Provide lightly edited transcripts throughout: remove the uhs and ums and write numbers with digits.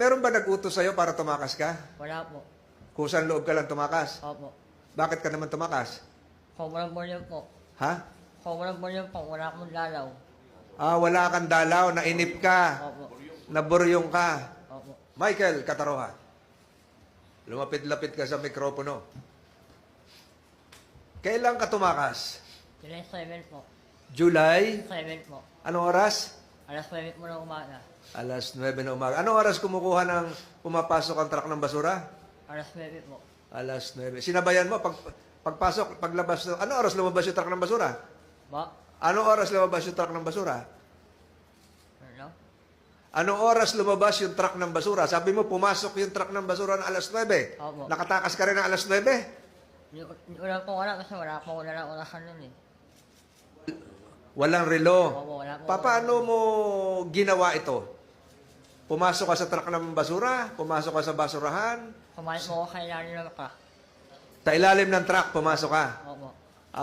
Meron ba nag-utos sa'yo para tumakas ka? Wala po. Kusang loob ka lang tumakas? Opo. Bakit ka naman tumakas? Kung walang bulyo po. Ha? Kung walang bulyo po, wala akong lalaw. Wala kang dalaw, nainip ka, Opo. naburyong ka. Opo. Michael Kataroha, lumapit-lapit ka sa mikropono. Kailan ka tumakas? July 7 po. July? 7 po. Anong oras? Alas 9 po ng umaga. Alas 9 na umaga. Anong oras kumukuha ng pumapasok ang truck ng basura? Alas 9 po. Alas 9. Sinabayan mo, pagpasok, paglabas, anong oras lumabas yung truck ng basura? Ba? Anong oras lumabas yung truck ng basura? Ano? Anong oras lumabas yung truck ng basura? Sabi mo, pumasok yung truck ng basura ng alas 9. Opo. Nakatakas ka rin ng alas 9? Wala po wala kasi wala po wala orasan nun eh. Walang relo. Opo, wala po. Paano mo ginawa ito? Pumasok ka sa truck ng basura? Pumasok ka sa basurahan? Kumain po ako kay Lalo ng ka. Sa ilalim ng truck, pumasok ka. Opo.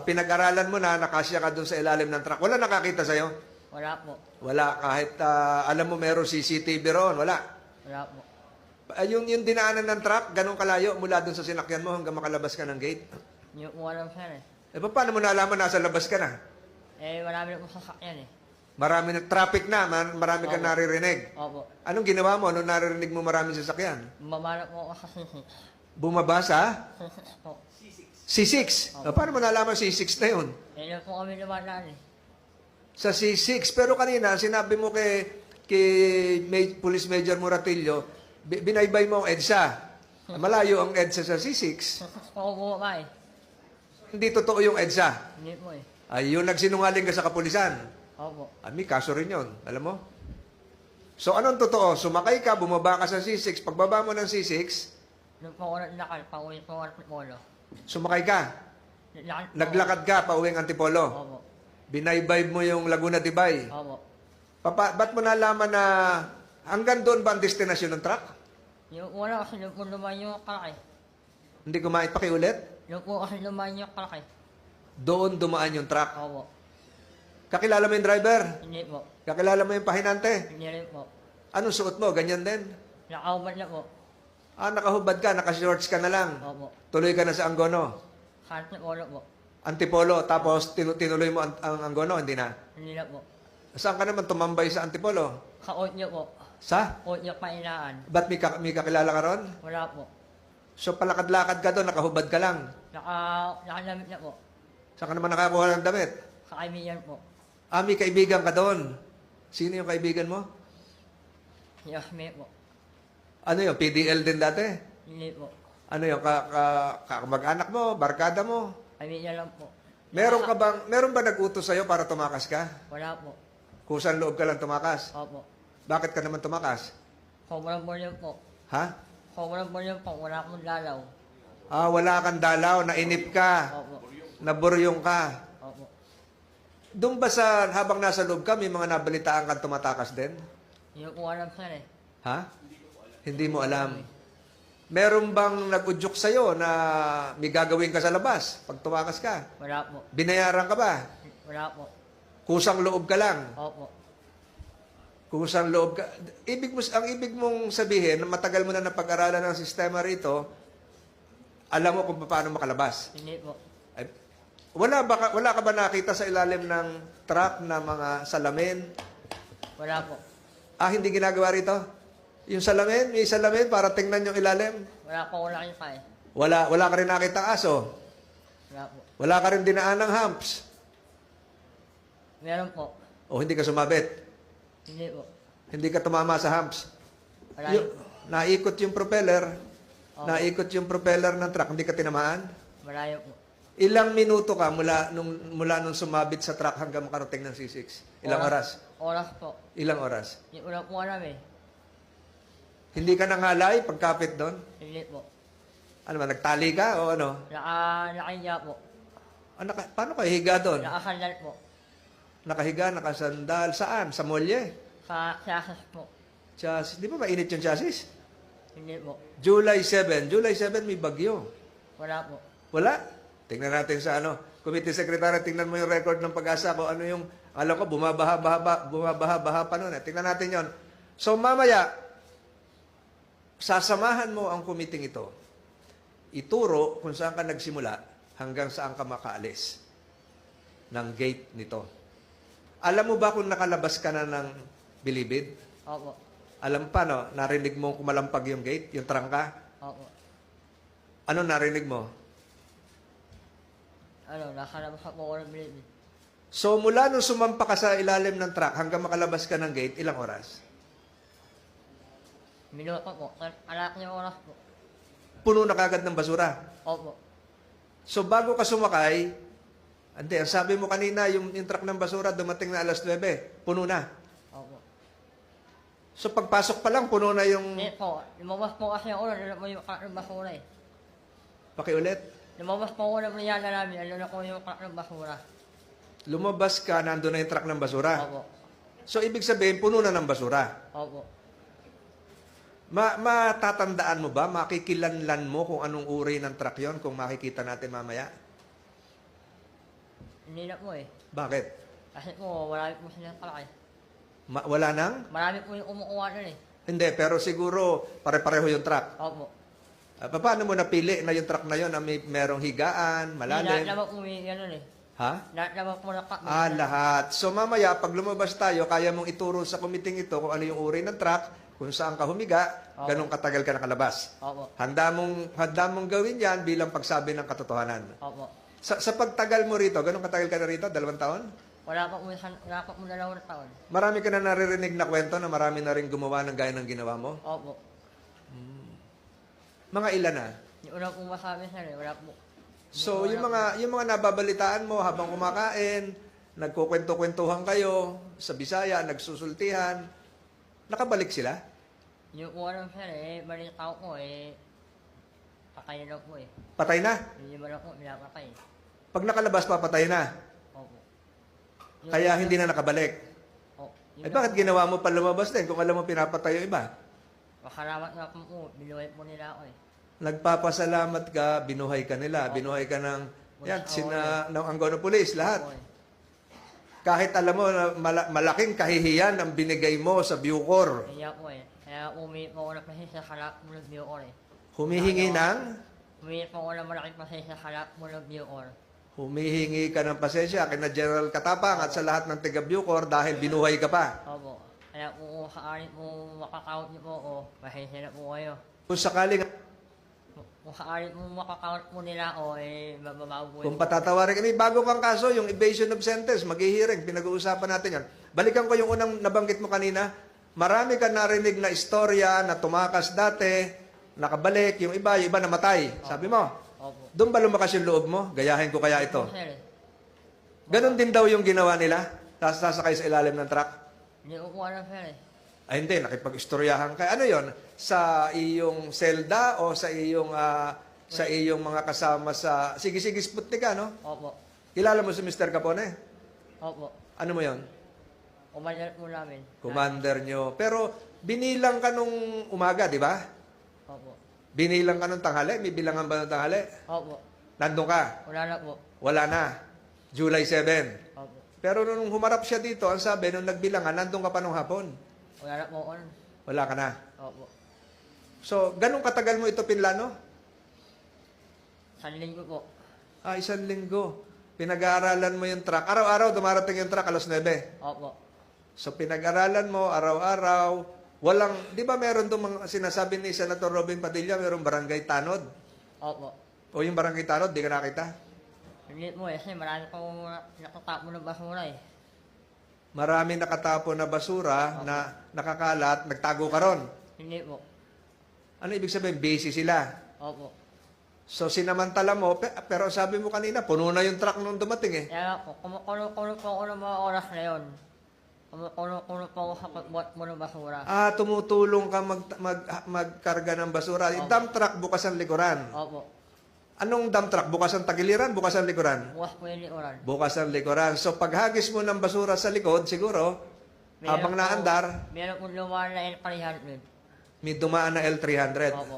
Pinag-aralan mo na, nakasya ka dun sa ilalim ng truck. Wala nakakita sa'yo? Wala po. Wala. Kahit alam mo meron CCTV roon, wala. Wala po. Yung dinaanan ng truck, ganun kalayo mula dun sa sinakyan mo hanggang makalabas ka ng gate. Hindi ko alam sir eh. Paano mo nalaman nasa labas ka na? Marami na po sasakyan eh. Marami na traffic na, marami ka Opo. naririnig. Opo. Anong ginawa mo? Anong naririnig mo maraming sasakyan? Bumabala po ako sa sisi. Bumaba sa Sisi po. C6. Opo. Paano mo nalaman C6 na yun? Yan po kami lumalaan eh. Sa C6. Pero kanina, sinabi mo kay Police Major Muratillo, binaybay mo ang EDSA. Malayo ang EDSA sa C6. Sisi po ako bumaba eh. Hindi totoo yung EDSA. Hindi po eh. Ay, yung nagsinungaling ka sa kapulisan. Opo. May kaso rin yun. Alam mo? So, anong totoo? Sumakay ka, bumaba ka sa C6. Pagbaba mo ng C6, Doon po ako naglakad, pauwi po ako ng polo. sumakay ka. Naglakad po. Naglakad ka pa uwing Antipolo. Opo. Binaybay mo yung Laguna Tibay. Opo. Ba't mo nalaman na hanggang doon ba ang destinasyon ng truck? Yung wala kasi doon po lumayan yung kalaki. Hindi ko maipakiulit? Doon po kasi lumayan yung kalaki. Doon dumaan yung truck. Opo. Kakilala mo yung driver? Hindi po. Kakilala mo yung pahinante? Hindi rin po. Anong suot mo? Ganyan din? Nakaubad na po. Nakahubad ka, nakashorts ka na lang. Opo. Tuloy ka na sa Angono. Kahit na polo po. Antipolo, tapos tinuloy mo ang Angono, hindi na. Hindi na po. Saan ka naman tumambay sa Antipolo? Kaot niyo po. Sa? Kaot niyo painaan. Ba't may kakilala ka ron? Wala po. So palakad-lakad ka doon, nakahubad ka lang. Nakalamit na po. Saan ka naman nakakuha ng damit? Kakaibigan po. May kaibigan ka doon. Sino yung kaibigan mo? Yasme po. Ano yung PDL din dati? Hindi po. Ano yung mag-anak mo, barkada mo? Kaibigan lang po. Meron ba nag-utos sa'yo para tumakas ka? Wala po. Kusang loob ka lang tumakas? Opo. Bakit ka naman tumakas? Kung walang bulyo po. Ha? Kung walang bulyo po, wala akong lalaw. Wala kang dalaw, nainip ka, Opo. naburyong ka. Opo. Doon ba habang nasa loob ka, may mga nabalitaan kang tumatakas din? Hindi ko alam sir eh. Ha? Hindi mo alam. Meron bang nag-udyok sa'yo na may gagawin ka sa labas pag tumakas ka? Wala po. Binayaran ka ba? Wala po. Kusang loob ka lang? Opo. Kusang loob ka. Ang ibig mong sabihin, na matagal mo na napag-aralan ng sistema rito, alam mo kung paano makalabas. Hindi po. Ay, wala ka ba nakita sa ilalim ng truck na mga salamin? Wala po. Hindi ginagawa rito? Yung salamin, may salamin para tingnan yung ilalim? Wala po wala kayo kaya. Wala ka rin nakita aso? Wala po. Wala ka rin dinaan ng humps? Meron po. O hindi ka sumabit? Hindi po. Hindi ka tumama sa humps? Wala Naikot yung propeller? Opo. Naikot yung propeller ng truck, hindi ka tinamaan? Malayo po. Ilang minuto ka mula nung sumabit sa truck hanggang makarating ng C6? Ilang oras? Oras po. Ilang oras? Hindi ko na po alam eh. Hindi ka nangalay pagkapit doon? Hindi po. Ano ba, nagtali ka o ano? Nakahiga po. Paano ka higa doon? Nakasandal po. Nakahiga, nakasandal. Saan? Sa molye? Sa classes po. Chassis. Di ba mainit yung chassis? Hindi po. July 7. July 7 may bagyo. Wala po. Wala? Tingnan natin sa Committee Secretary, tingnan mo yung record ng Pag-asa kung ano yung, alam ko, bumabaha pa noon. Tingnan natin yon. So mamaya, sasamahan mo ang committee ito, ituro kung saan ka nagsimula hanggang saan ka makaalis ng gate nito. Alam mo ba kung nakalabas ka na ng Bilibid? Opo. Alam pa, no? Narinig mo kumalampag yung gate, yung trangka? Opo. Ano narinig mo? Nakalabas ako ko ng Bilibid. So, mula nung sumampa ka sa ilalim ng truck hanggang makalabas ka ng gate, ilang oras? Minuto po. Anak niyo oras po. Puno na kagad ng basura. Opo. So, bago ka sumakay, hindi, ang sabi mo kanina, yung truck ng basura dumating na alas 9, puno na. Opo. So, pagpasok pa lang, puno na yung... Hindi po. Lumabas po kasi ako. Nalala mo yung crack ng basura eh. Pakiulit. Lumabas po ako ng briyada namin. Nalala ko yung crack ng basura. Lumabas ka, nandun na yung truck ng basura. Opo. So, ibig sabihin, puno na ng basura. Opo. Matatandaan mo ba, makikilanlan mo kung anong uri ng truck yon kung makikita natin mamaya? Hindi na po eh. Bakit? Kasi po, marami po silang kalaki. Wala nang? Marami po yung kumukuha nun eh. Hindi, pero siguro pare-pareho yung truck. Opo. Paano mo napili na yung truck na yon na merong higaan, Lahat malalim? naman po may ganun eh. Ha? Lahat naman po nakat. Lahat. So mamaya, pag lumabas tayo, kaya mong ituro sa committee ito kung ano yung uri ng truck, kung saan ka humiga, Opo. ganong katagal ka nakalabas. Opo. Handa mong gawin yan bilang pagsabi ng katotohanan. Opo. Sa pagtagal mo rito, ganong katagal ka na rito? 2 taon? Wala pa po 2 taon. Marami ka na naririnig na kwento na marami na rin gumawa ng gaya ng ginawa mo? Opo. Mga ilan na? Yung una pong masabi sir eh. Wala po. So, yung mga nababalitaan mo habang kumakain, nagkukwento-kwentuhan kayo, sa Bisaya, nagsusultihan, nakabalik sila? Yung una sir eh, balita ko eh. Patay na daw po eh. Patay na? Hindi ba na po pinapatay. Pag nakalabas, papatay na. Opo. Kaya hindi na nakabalik. Opo. Bakit ginawa mo pa lumabas din kung alam mo pinapatay yung iba? Makaramat na po. Binuhay po nila ako eh. Nagpapasalamat ka, binuhay ka nila, binuhay ka ng, yan, ng Angono Police, lahat. Opo eh. Kahit alam mo, na malaking kahihiyan ang binigay mo sa Bucor. Kaya po eh. Kaya umiit po ako ng pasensya sa kalak mo ng Bucor eh. Humihingi ng, Umiit po ako ng malaking pasensya sa kalak mo ng Bucor. humihingi ka ng pasensya kina General Katapang at sa lahat ng taga Bucor dahil binuhay ka pa. Opo. Kaya po kung sakali po makakount niyo po ako, pasensya na po kayo. Kung sakaling, Kung sakali po makakount po nila ako, eh, mababago po kung patatawarin kami, bago kang kaso, yung evasion of sentence, maghihiring, pinag-uusapan natin yan. Balikan ko yung unang nabanggit mo kanina, marami ka narinig na istorya na tumakas dati, nakabalik, yung iba namatay. Sabi mo, Opo. doon ba lumakas yung loob mo? Gayahin ko kaya ito. Sir eh. Ganon din daw yung ginawa nila, sasakay sa ilalim ng truck. Hindi ko po alam sir eh. Ay hindi, nakipag-istoryahan ka. Ano yon? Sa iyong selda o sa iyong mga kasama sa... Sige, Sputnik ka, no? Opo. Kilala mo si Mr. Capone? Opo. Ano mo yon? Umagal po namin. Commander nyo. Pero binilang ka nung umaga, di ba? Opo. Binilang ka nung tanghali? May bilangan ba nung tanghali? Opo. Nandun ka? Wala na po. Wala na. July 7. Opo. Pero nung humarap siya dito, ang sabi, nung nagbilangan, nandun ka pa nung hapon. Wala na po ako nun. Wala ka na. Opo. So, ganun katagal mo ito pinlano? Sanling ko po. 1 linggo. Pinag-aaralan mo yung truck. Araw-araw dumarating yung truck alas 9. Opo. So pinag-aralan mo araw-araw. Walang, di ba meron itong mga sinasabi ni Senator Robin Padilla, merong barangay tanod? Opo. O yung barangay tanod, di ka nakita? Hindi po eh, kasi marami pong nakatapo ng basura eh. Marami nakatapo na basura na nakakalat, nagtago ka ron. Hindi po. Ano ibig sabihin? Busy sila. Opo. So sinamantala mo, pero sabi mo kanina, puno na yung truck nung dumating eh. Kaya po, kumukulo po ako ng mga oras na yun. Kumukulo po ako sa pagbuhat mo ng basura. Tumutulong ka magkarga ng basura. Yung dump truck, bukas ang likuran. Opo. Anong dump truck? Bukas ang tagiliran, bukas ang likuran? Bukas po yung likuran. Bukas ang likuran. So paghagis mo ng basura sa likod, siguro, habang naandar, Meron po lumaan na L300. may dumaan na L300. Opo.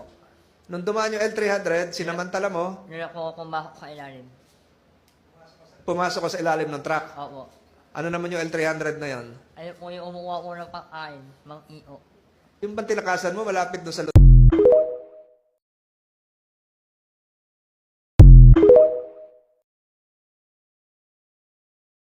Nung dumaan yung L300, sinamantala mo, Nila po ako pumasok sa ilalim. pumasok ko sa ilalim ng truck. Opo. Ano naman yung L300 na yon? Ayun po yung umuha ko ng pagkain, mang iyo. Yung bang tinakasan mo, malapit doon sa